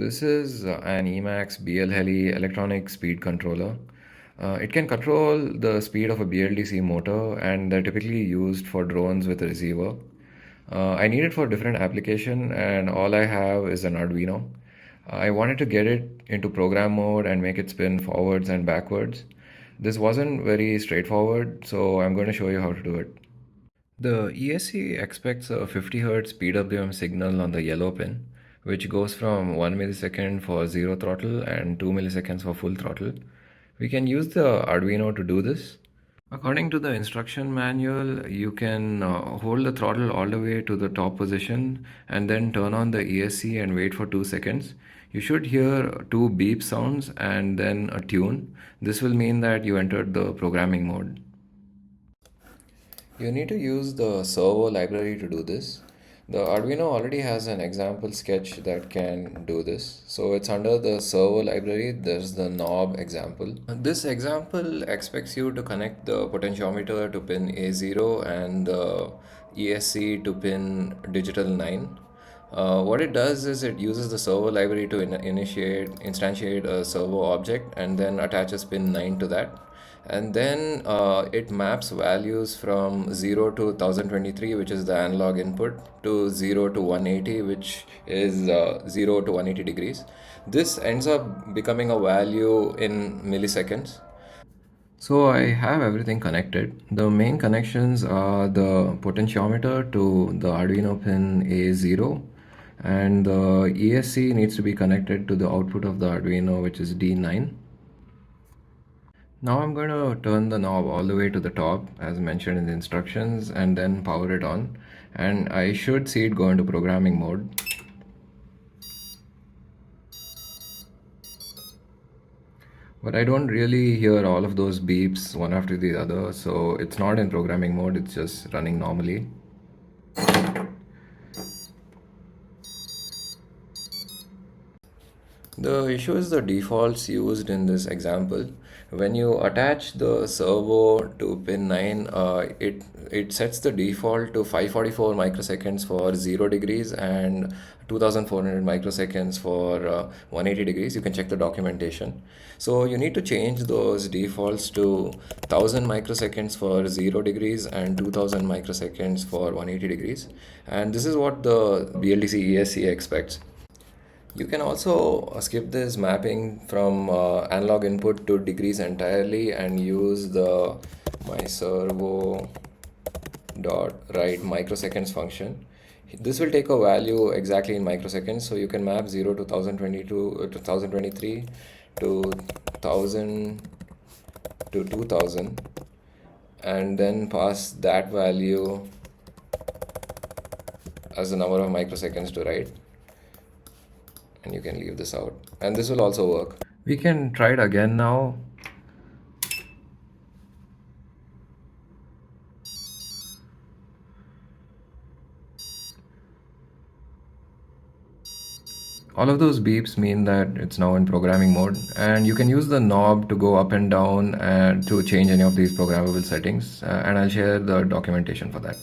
This is an Emacs BLHELI electronic speed controller. It can control the speed of a BLDC motor, and they're typically used for drones with a receiver. I need it for different application, and all I have is an Arduino. I wanted to get it into program mode and make it spin forwards and backwards. This wasn't very straightforward, so I'm going to show you how to do it. The ESC expects a 50 Hz PWM signal on the yellow pin, which goes from 1 millisecond for zero throttle and 2 milliseconds for full throttle. We can use the Arduino to do this. According to the instruction manual, you can hold the throttle all the way to the top position and then turn on the ESC and wait for 2 seconds. You should hear two beep sounds and then a tune. This will mean that you entered the programming mode. You need to use the servo library to do this. The Arduino already has an example sketch that can do this. So it's under the servo library, there's the knob example. This example expects you to connect the potentiometer to pin A0 and the ESC to pin digital 9. What it does is it uses the servo library to instantiate a servo object and then attaches pin 9 to that. And then it maps values from 0 to 1023, which is the analog input, to 0 to 180, which is 0 to 180 degrees. This ends up becoming a value in milliseconds. So I have everything connected. The main connections are the potentiometer to the Arduino pin A0, and the ESC needs to be connected to the output of the Arduino, which is D9. Now I'm going to turn the knob all the way to the top as mentioned in the instructions and then power it on, and I should see it go into programming mode. But I don't really hear all of those beeps one after the other, so it's not in programming mode, it's just running normally. The issue is the defaults used in this example. When you attach the servo to pin 9, it sets the default to 544 microseconds for 0 degrees and 2400 microseconds for 180 degrees. You can check the documentation. So you need to change those defaults to 1000 microseconds for 0 degrees and 2000 microseconds for 180 degrees. And this is what the BLDC ESC expects. You can also skip this mapping from analog input to degrees entirely and use the myservo dot write microseconds function. This will take a value exactly in microseconds, so you can map 0 to 1022 to 1023 to 1000 to 2000 and then pass that value as the number of microseconds to write. And you can leave this out, and this will also work. We can try it again now. All of those beeps mean that it's now in programming mode, and you can use the knob to go up and down and to change any of these programmable settings, and I'll share the documentation for that.